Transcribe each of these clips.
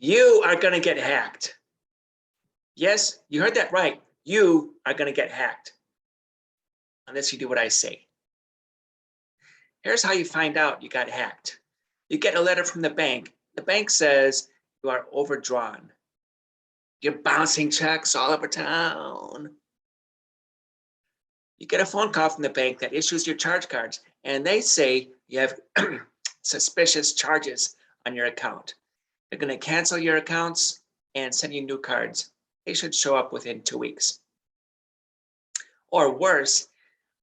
You are going to get hacked. Yes, you heard that right. You are going to get hacked unless you do what I say. Here's how you find out you got hacked. You get a letter from the bank. The bank says you are overdrawn. You're bouncing checks all over town. You get a phone call from the bank that issues your charge cards, and they say you have suspicious charges on your account. They're going to cancel your accounts and send you new cards. They should show up within 2 weeks. Or worse,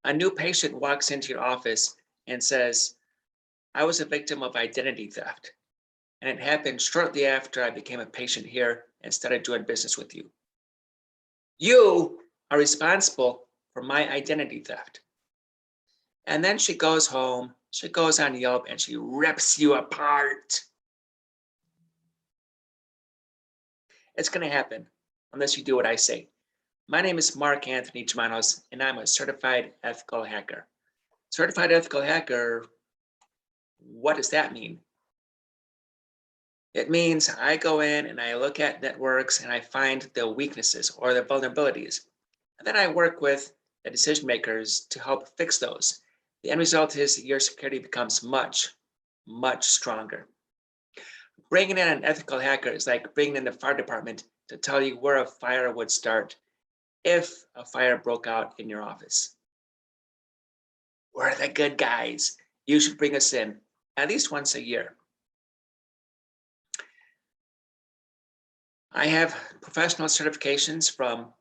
a new patient walks into your office and says, I was a victim of identity theft, and it happened shortly after I became a patient here and started doing business with you. You are responsible for my identity theft. And then she goes home, she goes on Yelp, and she rips you apart. It's going to happen unless you do what I say. My name is Mark Anthony Germanos, and I'm a certified ethical hacker. Certified ethical hacker, what does that mean? It means I go in and I look at networks and I find the weaknesses or the vulnerabilities. And then I work with the decision makers to help fix those. The end result is that your security becomes much, much stronger. Bringing in an ethical hacker is like bringing in the fire department to tell you where a fire would start if a fire broke out in your office. We're the good guys. You should bring us in at least once a year. I have professional certifications from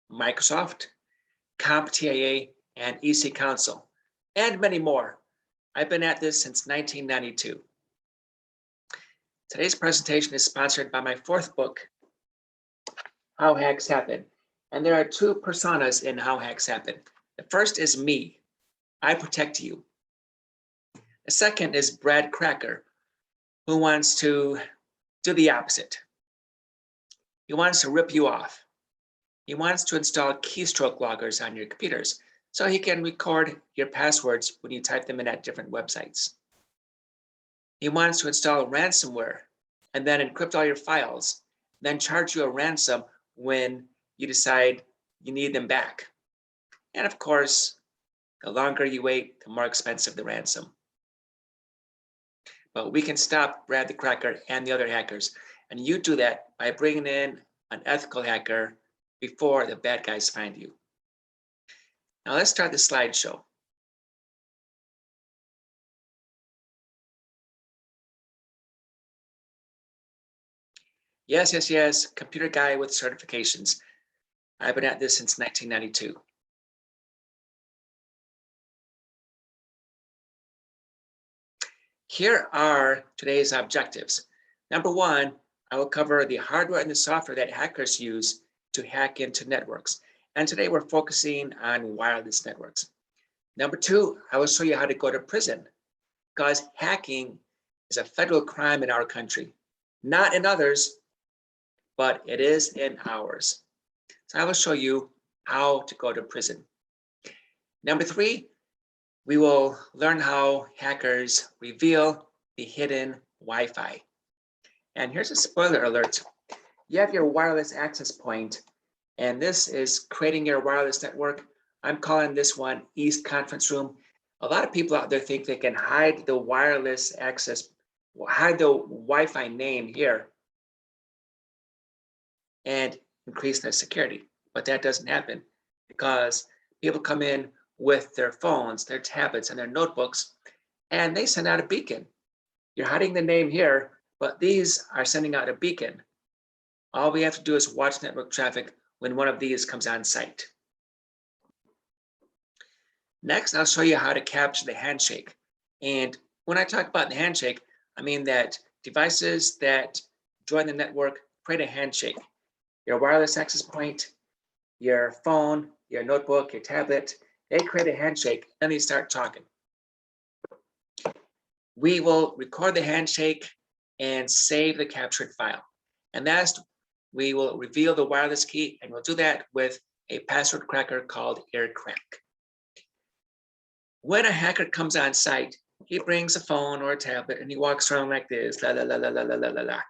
Microsoft, CompTIA, and EC Council, and many more. I've been at this since 1992. Today's presentation is sponsored by my fourth book, How Hacks Happen. And there are two personas in How Hacks Happen. The first is me. I protect you. The second is Brad Cracker, who wants to do the opposite. He wants to rip you off. He wants to install keystroke loggers on your computers so he can record your passwords when you type them in at different websites. He wants to install ransomware and then encrypt all your files, then charge you a ransom when you decide you need them back. And of course, the longer you wait, the more expensive the ransom. But we can stop Brad the Cracker and the other hackers. And you do that by bringing in an ethical hacker before the bad guys find you. Now let's start the slideshow. Yes, computer guy with certifications. I've been at this since 1992. Here are today's objectives. Number one, I will cover the hardware and the software that hackers use to hack into networks. And today we're focusing on wireless networks. Number two, I will show you how to go to prison, because hacking is a federal crime in our country, not in others, but it is in ours. So I will show you how to go to prison. Number three, we will learn how hackers reveal the hidden Wi-Fi. And here's a spoiler alert. You have your wireless access point, and this is creating your wireless network. I'm calling this one East Conference Room. A lot of people out there think they can hide the wireless access, hide the Wi-Fi name here and increase their security. But that doesn't happen because people come in with their phones, their tablets, and their notebooks, and they send out a beacon. You're hiding the name here, but these are sending out a beacon. All we have to do is watch network traffic when one of these comes on site. Next, I'll show you how to capture the handshake. And when I talk about the handshake, I mean that devices that join the network create a handshake. Your wireless access point, your phone, your notebook, your tablet, they create a handshake and they start talking. We will record the handshake and save the captured file. And last, we will reveal the wireless key, and we'll do that with a password cracker called Aircrack. When a hacker comes on site, he brings a phone or a tablet and he walks around like this, la la la la la la la la.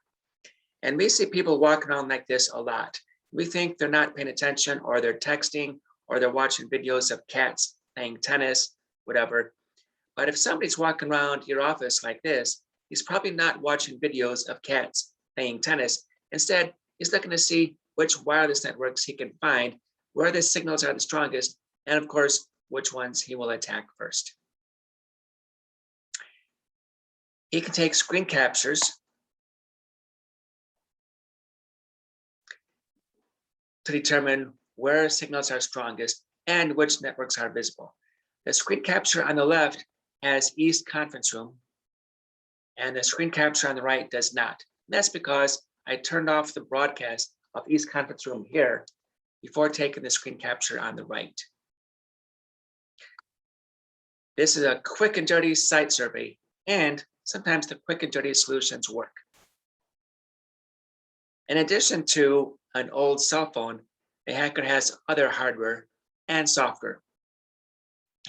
And we see people walking around like this a lot. We think they're not paying attention, or they're texting, or they're watching videos of cats playing tennis, whatever. But if somebody's walking around your office like this, he's probably not watching videos of cats playing tennis. Instead, he's looking to see which wireless networks he can find, where the signals are the strongest, and of course, which ones he will attack first. He can take screen captures to determine where signals are strongest and which networks are visible. The screen capture on the left has East Conference Room, and the screen capture on the right does not. That's because I turned off the broadcast of East Conference Room here before taking the screen capture on the right. This is a quick and dirty site survey, and sometimes the quick and dirty solutions work. In addition to an old cell phone, the hacker has other hardware and software.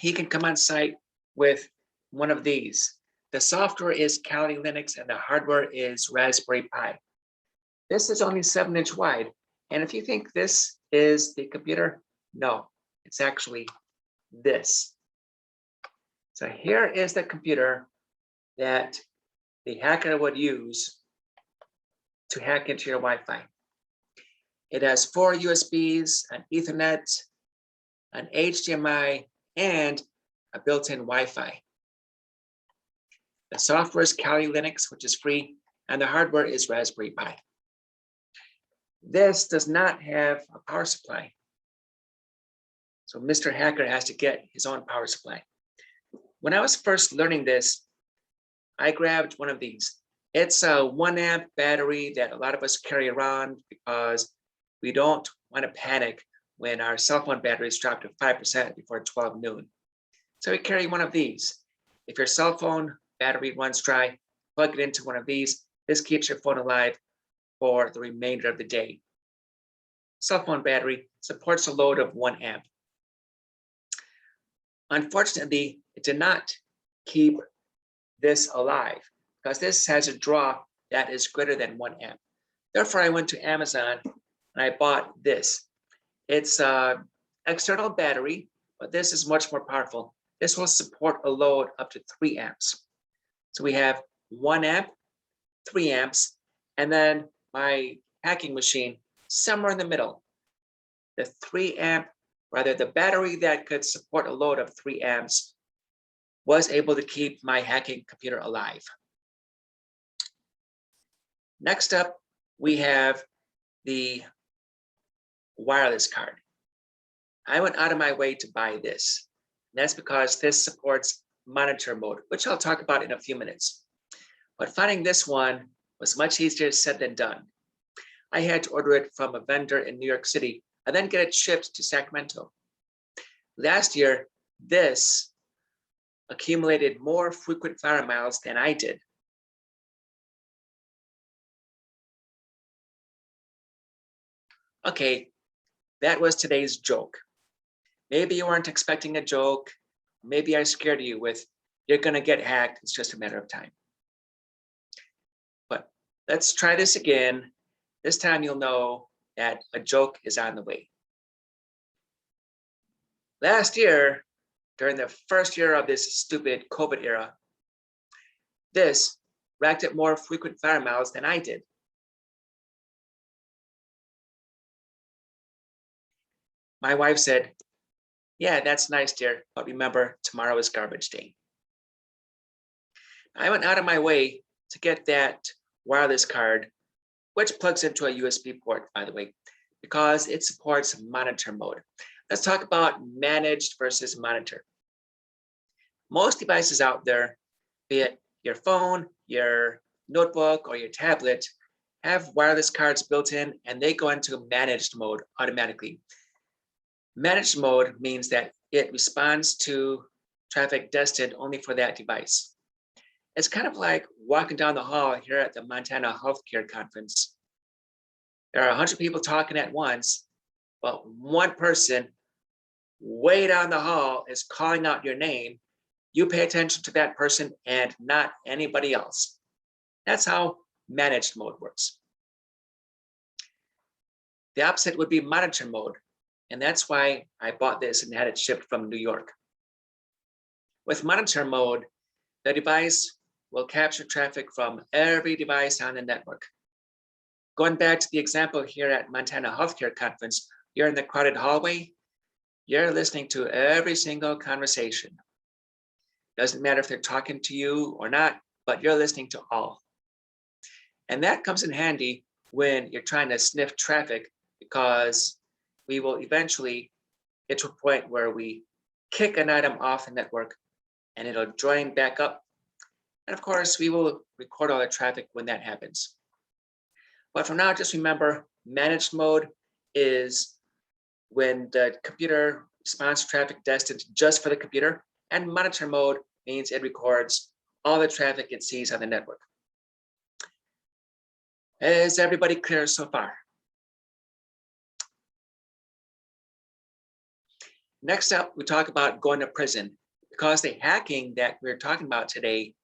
He can come on site with one of these. The software is Kali Linux and the hardware is Raspberry Pi. This is only 7-inch wide. And if you think this is the computer, no, it's actually this. So here is the computer that the hacker would use to hack into your Wi-Fi. It has 4 USBs, an Ethernet, an HDMI, and a built-in Wi-Fi. The software is Kali Linux, which is free, and the hardware is Raspberry Pi. This does not have a power supply. So Mr. Hacker has to get his own power supply. When I was first learning this, I grabbed one of these. It's a 1-amp battery that a lot of us carry around because we don't want to panic when our cell phone batteries drop to 5% before 12 noon. So we carry one of these. If your cell phone battery runs dry, plug it into one of these. This keeps your phone alive for the remainder of the day. Cell phone battery supports a load of 1 amp. Unfortunately, it did not keep this alive because this has a draw that is greater than 1 amp. Therefore, I went to Amazon and I bought this. It's an external battery, but this is much more powerful. This will support a load up to 3 amps. So we have 1 amp, 3 amps, and then my hacking machine somewhere in the middle. The 3 amp, rather the battery that could support a load of 3 amps was able to keep my hacking computer alive. Next up, we have the wireless card. I went out of my way to buy this. And that's because this supports monitor mode, which I'll talk about in a few minutes. But finding this one was much easier said than done. I had to order it from a vendor in New York City and then get it shipped to Sacramento. Last year, this accumulated more frequent flyer miles than I did. Okay, that was today's joke. Maybe you weren't expecting a joke. Maybe I scared you with, you're gonna get hacked, it's just a matter of time. But let's try this again. This time you'll know that a joke is on the way. Last year, during the first year of this stupid COVID era, this racked up more frequent flyer miles than I did. My wife said, yeah, that's nice, dear, but remember, tomorrow is garbage day. I went out of my way to get that wireless card, which plugs into a USB port, by the way, because it supports monitor mode. Let's talk about managed versus monitor. Most devices out there, be it your phone, your notebook, or your tablet, have wireless cards built in and they go into managed mode automatically. Managed mode means that it responds to traffic destined only for that device. It's kind of like walking down the hall here at the Montana Healthcare Conference. There are 100 people talking at once, but one person way down the hall is calling out your name. You pay attention to that person and not anybody else. That's how managed mode works. The opposite would be monitor mode. And that's why I bought this and had it shipped from New York. With monitor mode, the device will capture traffic from every device on the network. Going back to the example here at Montana Healthcare Conference, you're in the crowded hallway, you're listening to every single conversation. Doesn't matter if they're talking to you or not, but you're listening to all. And that comes in handy when you're trying to sniff traffic, because we will eventually get to a point where we kick an item off the network and it'll join back up. And of course, we will record all the traffic when that happens. But for now, just remember, managed mode is when the computer responds to traffic destined just for the computer, and monitor mode means it records all the traffic it sees on the network. Is everybody clear so far? Next up, we talk about going to prison, because the hacking that we're talking about today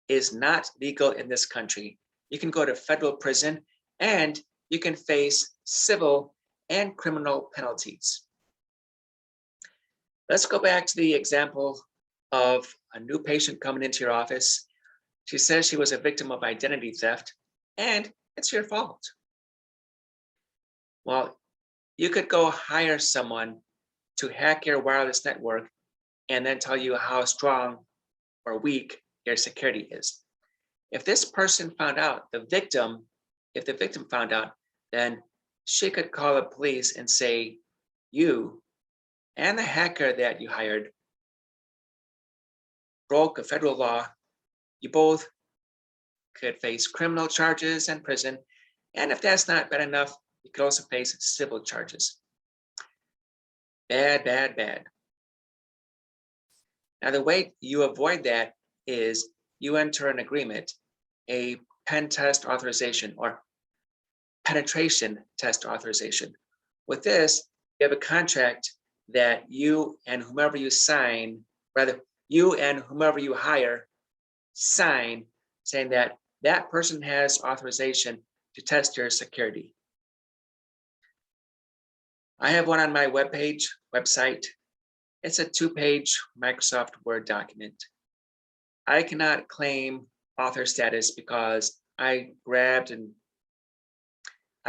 is not legal in this country. You can go to federal prison and you can face civil and criminal penalties. Let's go back to the example of a new patient coming into your office. She says she was a victim of identity theft, and it's your fault. Well, you could go hire someone to hack your wireless network and then tell you how strong or weak your security is. If this person found out, if the victim found out, then she could call the police and say, you and the hacker that you hired broke a federal law. You both could face criminal charges and prison. And if that's not bad enough, you could also face civil charges. Bad, bad, bad. Now, the way you avoid that is you enter an agreement, a pen test authorization or penetration test authorization. With this, you have a contract that you and whomever you hire sign, saying that that person has authorization to test your security. I have one on my website. It's a 2-page Microsoft Word document. I cannot claim author status because I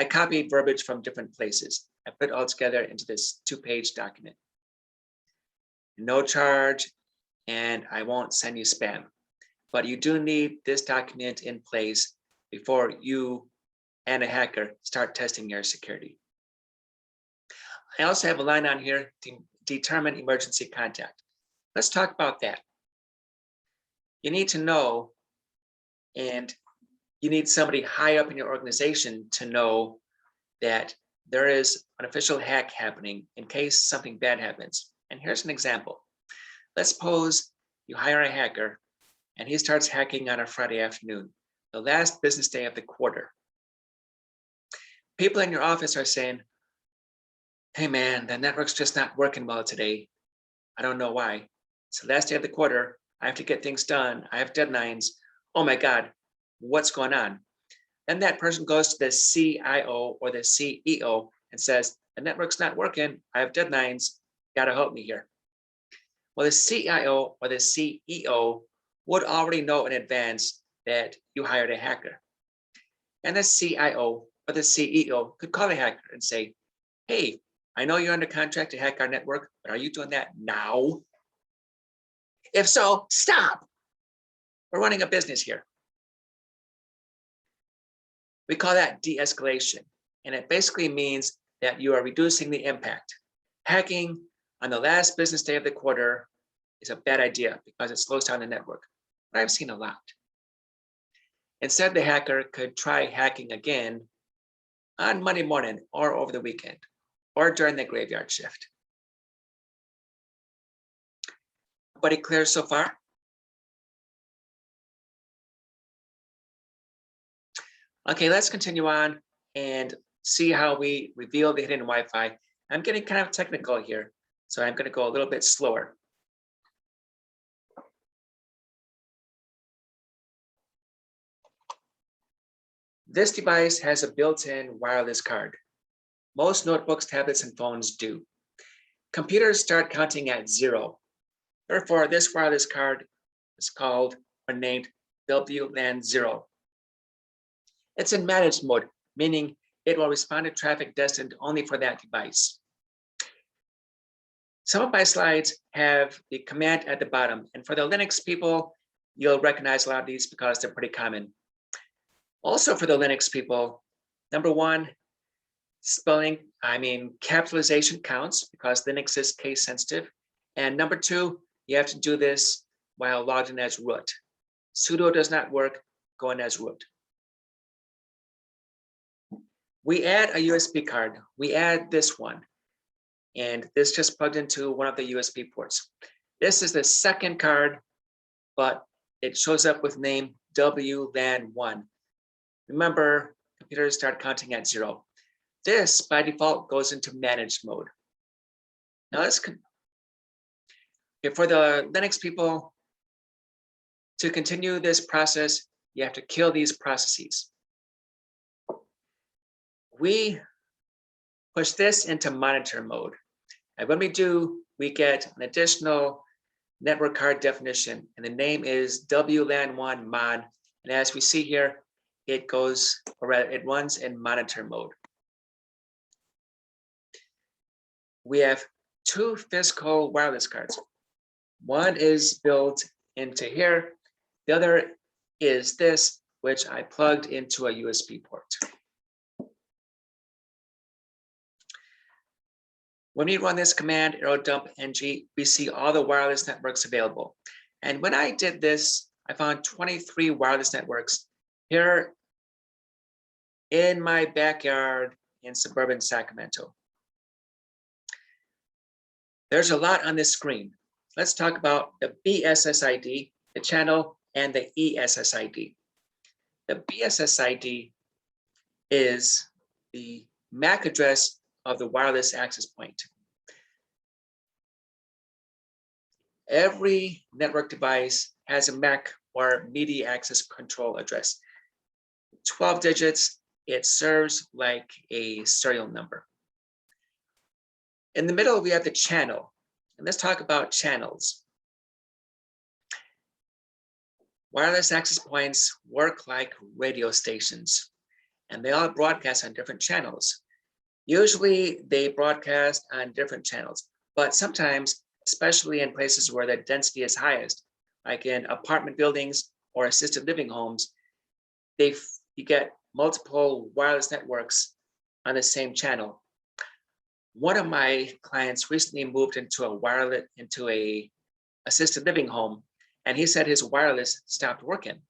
copied verbiage from different places. I put it all together into this 2-page document. No charge, and I won't send you spam. But you do need this document in place before you and a hacker start testing your security. I also have a line on here to determine emergency contact. Let's talk about that. You need to know, and you need somebody high up in your organization to know that there is an official hack happening in case something bad happens. And here's an example. Let's suppose you hire a hacker and he starts hacking on a Friday afternoon, the last business day of the quarter. People in your office are saying, hey man, the network's just not working well today. I don't know why. It's the last day of the quarter. I have to get things done. I have deadlines. Oh my God, what's going on? Then that person goes to the CIO or the CEO and says, the network's not working. I have deadlines. Gotta help me here. Well, the CIO or the CEO would already know in advance that you hired a hacker. And the CIO or the CEO could call the hacker and say, hey, I know you're under contract to hack our network, but are you doing that now? If so, stop. We're running a business here. We call that de-escalation. And it basically means that you are reducing the impact. Hacking on the last business day of the quarter is a bad idea because it slows down the network. But I've seen a lot. Instead, the hacker could try hacking again on Monday morning or over the weekend or during the graveyard shift. Everybody clear so far? Okay, let's continue on and see how we reveal the hidden Wi-Fi. I'm getting kind of technical here, so I'm going to go a little bit slower. This device has a built-in wireless card. Most notebooks, tablets, and phones do. Computers start counting at 0. Therefore, this wireless card is called or named WLAN 0. It's in managed mode, meaning it will respond to traffic destined only for that device. Some of my slides have the command at the bottom, and for the Linux people, you'll recognize a lot of these because they're pretty common. Also for the Linux people, number 1, capitalization counts because Linux is case sensitive. And number 2, you have to do this while logged in as root. Sudo does not work, go in as root. We add a USB card. We add this one. And this just plugged into one of the USB ports. This is the second card, but it shows up with name WLAN1. Remember, computers start counting at 0. This, by default, goes into managed mode. Now for the Linux people, to continue this process, you have to kill these processes. We push this into monitor mode. And when we do, we get an additional network card definition, and the name is WLAN1 mod. And as we see here, it runs in monitor mode. We have 2 physical wireless cards. One is built into here. The other is this, which I plugged into a USB port. When we run this command, arrow-dump ng, we see all the wireless networks available. And when I did this, I found 23 wireless networks here in my backyard in suburban Sacramento. There's a lot on this screen. Let's talk about the BSSID, the channel, and the ESSID. The BSSID is the MAC address of the wireless access point. Every network device has a MAC or media access control address. 12 digits, it serves like a serial number. In the middle, we have the channel. And let's talk about channels. Wireless access points work like radio stations, and they all broadcast on different channels. Usually they broadcast on different channels, but sometimes, especially in places where the density is highest, like in apartment buildings or assisted living homes, you get multiple wireless networks on the same channel. One of my clients recently moved into a assisted living home, and he said his wireless stopped working.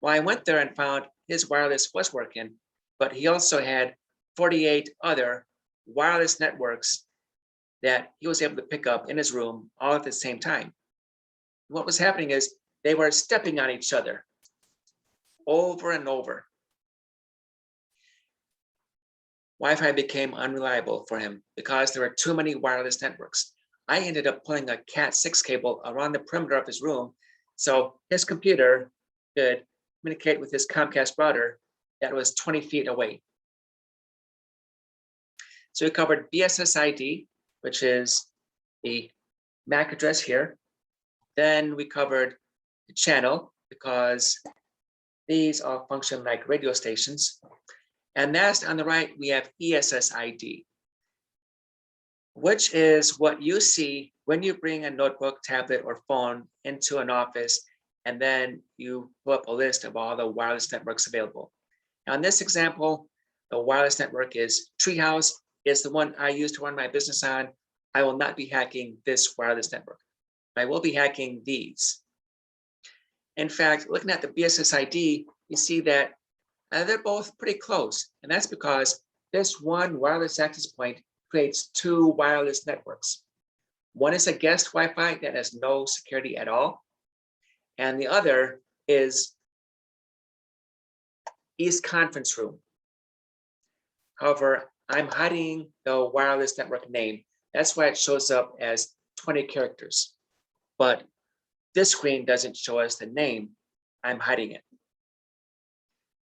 Well, I went there and found his wireless was working, but he also had 48 other wireless networks that he was able to pick up in his room all at the same time. What was happening is they were stepping on each other over and over. Wi-Fi became unreliable for him because there were too many wireless networks. I ended up pulling a Cat6 cable around the perimeter of his room so his computer could communicate with his Comcast router that was 20 feet away. So we covered BSSID, which is the MAC address here. Then we covered the channel because these all function like radio stations. And last on the right, we have ESSID, which is what you see when you bring a notebook, tablet, or phone into an office, and then you pull up a list of all the wireless networks available. Now in this example, the wireless network is Treehouse. It's the one I use to run my business on. I will not be hacking this wireless network. I will be hacking these. In fact, looking at the BSSID, you see that they're both pretty close. And that's because this one wireless access point creates 2 wireless networks. One is a guest Wi-Fi that has no security at all. And the other is East Conference Room. However, I'm hiding the wireless network name. That's why it shows up as 20 characters. But this screen doesn't show us the name. I'm hiding it.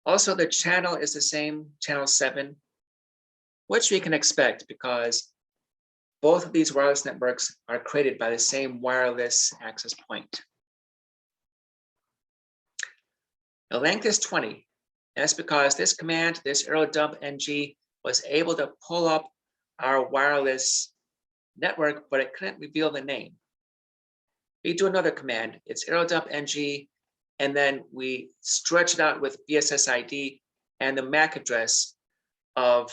Also, the channel is the same, channel 7. which we can expect because both of these wireless networks are created by the same wireless access point. The length is 20. That's because this command, this dump ng, was able to pull up our wireless network, but it couldn't reveal the name. We do another command, it's dump ng, and then we stretch it out with BSSID and the MAC address of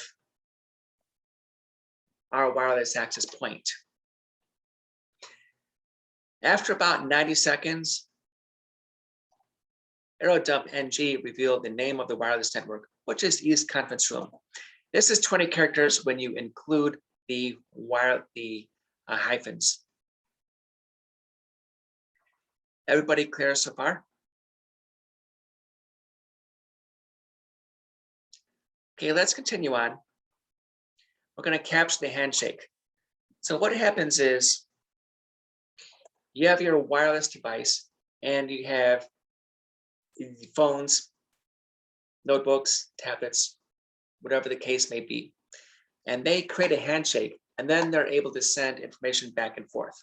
our wireless access point. After about 90 seconds, dump ng revealed the name of the wireless network, which is East Conference Room. This is 20 characters when you include the hyphens. Everybody clear so far? Okay, let's continue on. We're going to capture the handshake. So what happens is you have your wireless device and you have phones, notebooks, tablets, whatever the case may be. And they create a handshake and then they're able to send information back and forth.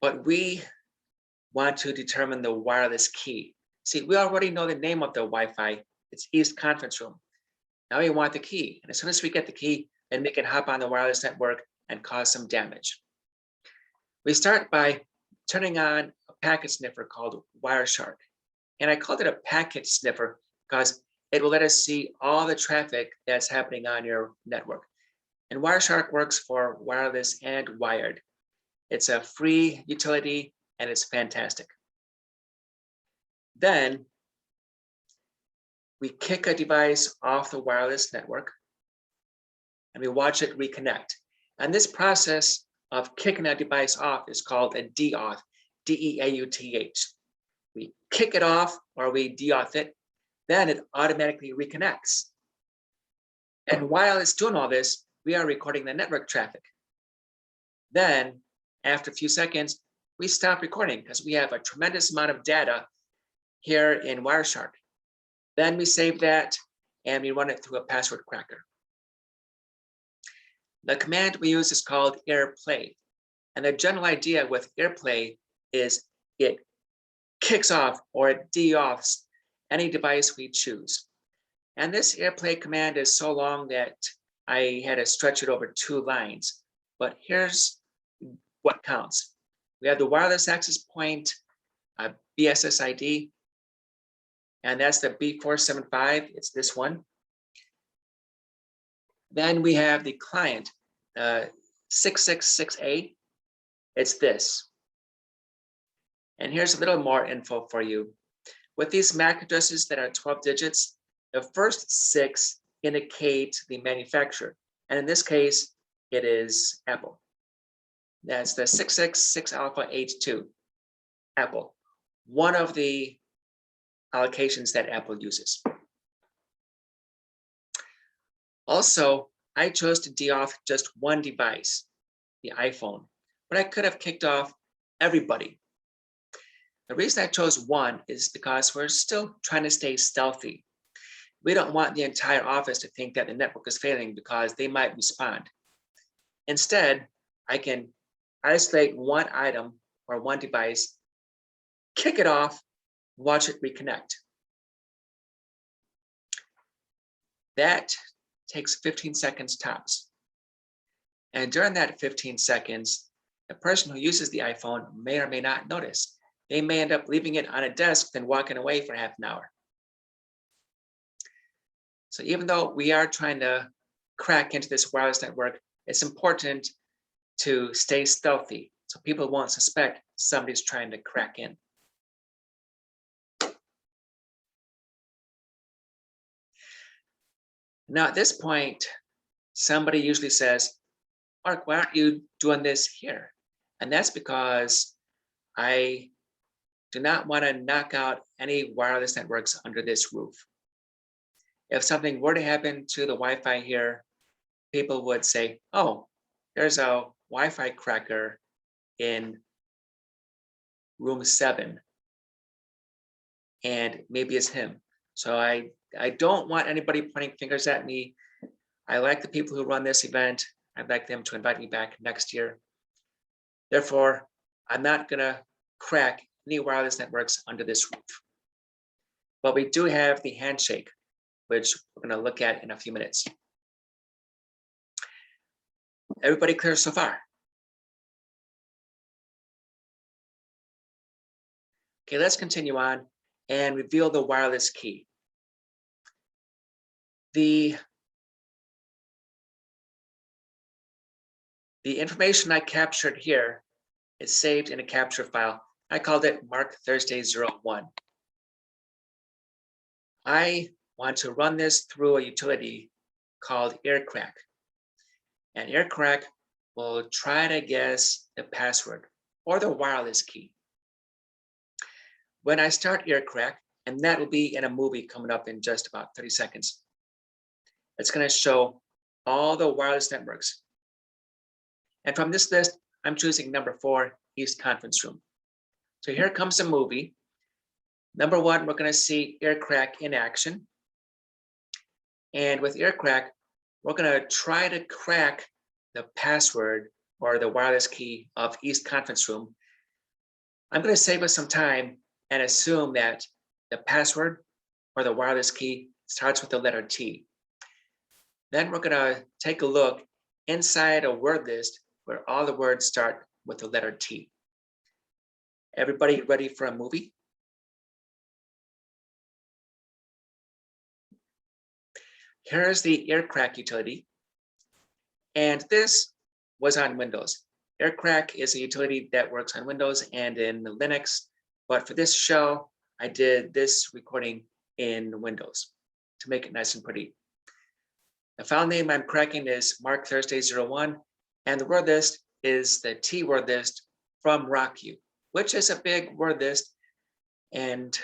But we want to determine the wireless key. See, we already know the name of the Wi-Fi. It's East Conference Room. Now we want the key. And as soon as we get the key, then we can hop on the wireless network and cause some damage. We start by turning on a packet sniffer called Wireshark. And I called it a packet sniffer because it will let us see all the traffic that's happening on your network. And Wireshark works for wireless and wired. It's a free utility and it's fantastic. Then we kick a device off the wireless network and we watch it reconnect. And this process of kicking a device off is called a deauth, D-E-A-U-T-H. We kick it off or we deauth it, then it automatically reconnects. And while it's doing all this, we are recording the network traffic. Then after a few seconds, we stop recording because we have a tremendous amount of data here in Wireshark. Then we save that and we run it through a password cracker. The command we use is called AirPlay. And the general idea with AirPlay is it kicks off or it deauths any device we choose. And this AirPlay command is so long that I had to stretch it over 2 lines. But here's what counts. We have the wireless access point, BSSID, and that's the B475, it's this one. Then we have the client, 666A, it's this. And here's a little more info for you. With these MAC addresses that are 12 digits, the first 6 indicate the manufacturer. And in this case, it is Apple. That's the 666 Alpha H2, Apple. One of the allocations that Apple uses. Also, I chose to deauth just one device, the iPhone, but I could have kicked off everybody. The reason I chose one is because we're still trying to stay stealthy. We don't want the entire office to think that the network is failing because they might respond. Instead, I can isolate one item or one device, kick it off, watch it reconnect. That takes 15 seconds tops. And during that 15 seconds, the person who uses the iPhone may or may not notice. They may end up leaving it on a desk, then walking away for half an hour. So even though we are trying to crack into this wireless network, it's important to stay stealthy so people won't suspect somebody's trying to crack in. Now at this point, somebody usually says, Mark, why aren't you doing this here? And that's because I do not want to knock out any wireless networks under this roof. If something were to happen to the Wi-Fi here, people would say, oh, there's a Wi-Fi cracker in room 7. And maybe it's him. So I don't want anybody pointing fingers at me. I like the people who run this event. I'd like them to invite me back next year. Therefore, I'm not gonna crack any wireless networks under this roof. But we do have the handshake, which we're gonna look at in a few minutes. Everybody clear so far? Okay, let's continue on and reveal the wireless key. The information I captured here is saved in a capture file. I called it Mark Thursday 01. I want to run this through a utility called Aircrack. And Aircrack will try to guess the password or the wireless key. When I start Aircrack, and that will be in a movie coming up in just about 30 seconds, it's going to show all the wireless networks. And from this list, I'm choosing number 4, East Conference Room. So here comes the movie. Number 1, we're going to see Aircrack in action. And with Aircrack, we're going to try to crack the password or the wireless key of East Conference Room. I'm going to save us some time and assume that the password or the wireless key starts with the letter T. Then we're going to take a look inside a word list where all the words start with the letter T. Everybody ready for a movie? Here's the Aircrack utility. And this was on Windows. Aircrack is a utility that works on Windows and in Linux. But for this show, I did this recording in Windows to make it nice and pretty. The file name I'm cracking is Mark Thursday 01, and the word list is the T word list from RockU, which is a big word list, and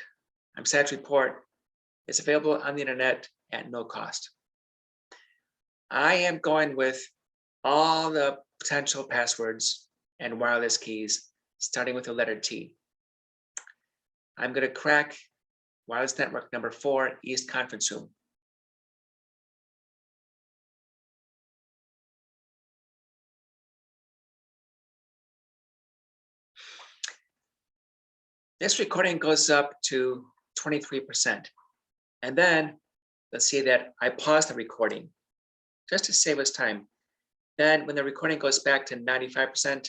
I'm sad to report it's available on the internet at no cost. I am going with all the potential passwords and wireless keys, starting with the letter T. I'm going to crack wireless network number 4, East Conference Room. This recording goes up to 23%. And then let's see that I pause the recording just to save us time. Then when the recording goes back to 95%,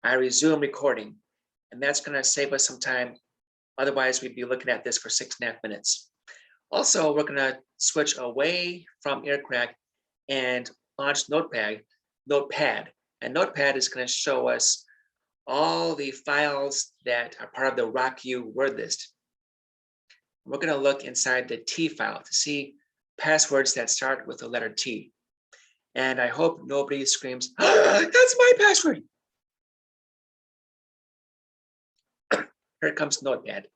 I resume recording. And that's going to save us some time. Otherwise, we'd be looking at this for 6.5 minutes. Also, we're going to switch away from Aircrack and launch Notepad. And Notepad is going to show us all the files that are part of the RockU word list. We're going to look inside the T file to see passwords that start with the letter T. And I hope nobody screams, "Ah, that's my password." Here comes Notepad.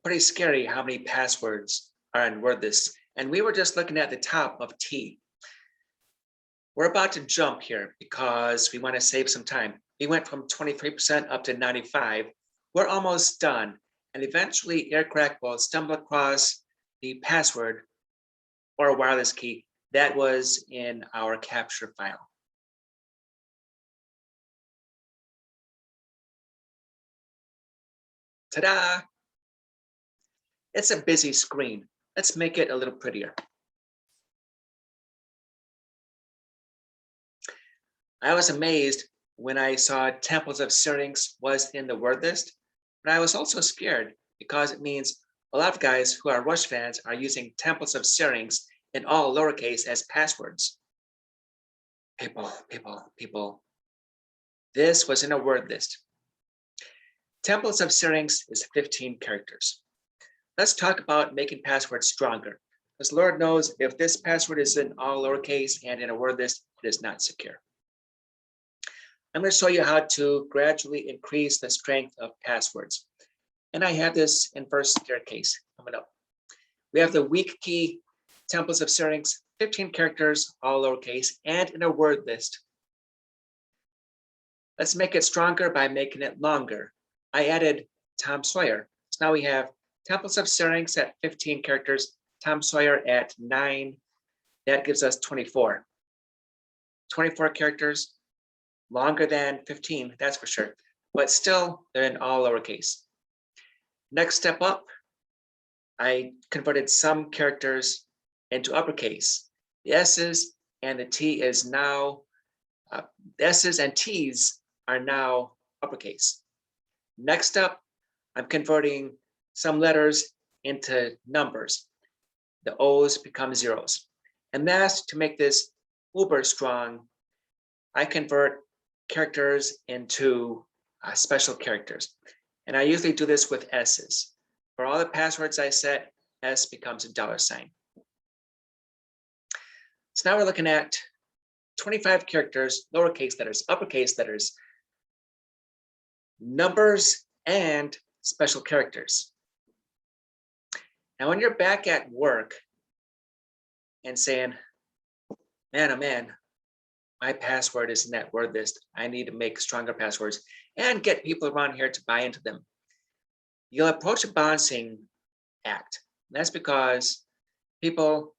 Pretty scary how many passwords are in word lists. And we were just looking at the top of T. We're about to jump here because we want to save some time. We went from 23% up to 95. We're almost done. And eventually Aircrack will stumble across the password or wireless key that was in our capture file. Ta-da! It's a busy screen. Let's make it a little prettier. I was amazed when I saw Temples of Syrinx was in the word list, but I was also scared because it means a lot of guys who are Rush fans are using Temples of Syrinx in all lowercase as passwords. People. This was in a word list. Templates of strings is 15 characters. Let's talk about making passwords stronger. Because Lord knows if this password is in all lowercase and in a word list, it is not secure. I'm going to show you how to gradually increase the strength of passwords. And I have this in first staircase coming up. We have the weak key templates of strings, 15 characters, all lowercase, and in a word list. Let's make it stronger by making it longer. I added Tom Sawyer. So now we have templates of strings at 15 characters, Tom Sawyer at 9. That gives us 24. 24 characters, longer than 15, that's for sure. But still, they're in all lowercase. Next step up, I converted some characters into uppercase. The S's and the T is now, the S's and T's are now uppercase. Next up, I'm converting some letters into numbers. The O's become zeros. And that's to make this uber strong. I convert characters into special characters. And I usually do this with S's. For all the passwords I set, S becomes a $sign. So now we're looking at 25 characters, lowercase letters, uppercase letters, numbers, and special characters. Now, when you're back at work and saying, man, oh man, my password is in that word list. I need to make stronger passwords and get people around here to buy into them. You'll approach a balancing act. That's because people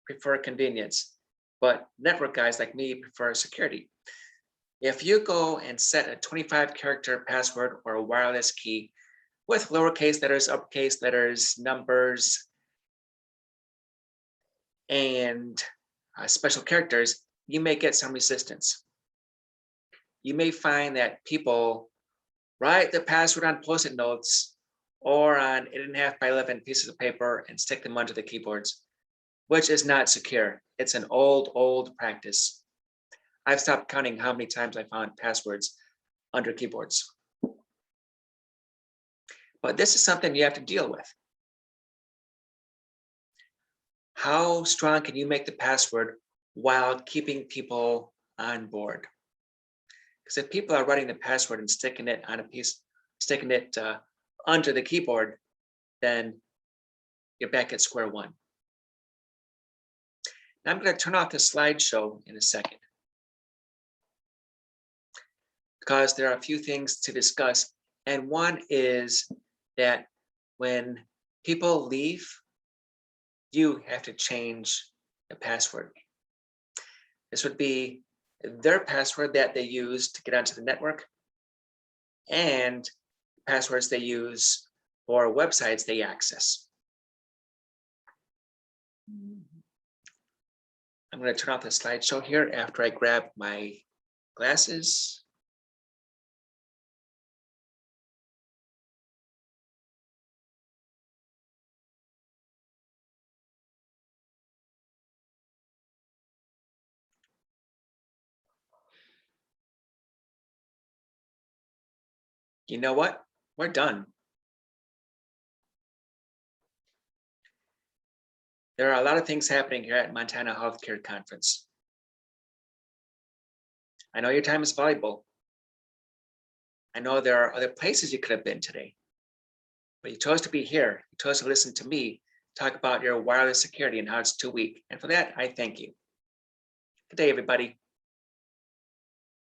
prefer convenience, but network guys like me prefer security. If you go and set a 25 character password or a wireless key with lowercase letters, uppercase letters, numbers, and special characters, you may get some resistance. You may find that people write the password on Post-it notes or on 8.5 by 11 pieces of paper and stick them onto the keyboards, which is not secure. It's an old practice. I've stopped counting how many times I found passwords under keyboards. But this is something you have to deal with. How strong can you make the password while keeping people on board? Because if people are writing the password and sticking it on a piece, sticking it under the keyboard, then you're back at square one. Now I'm going to turn off the slideshow in a second, because there are a few things to discuss. And one is that when people leave, you have to change the password. This would be their password that they use to get onto the network and passwords they use for websites they access. I'm going to turn off the slideshow here after I grab my glasses. You know what? We're done. There are a lot of things happening here at Montana Healthcare Conference. I know your time is valuable. I know there are other places you could have been today, but you chose to be here. You chose to listen to me talk about your wireless security and how it's too weak. And for that, I thank you. Good day, everybody.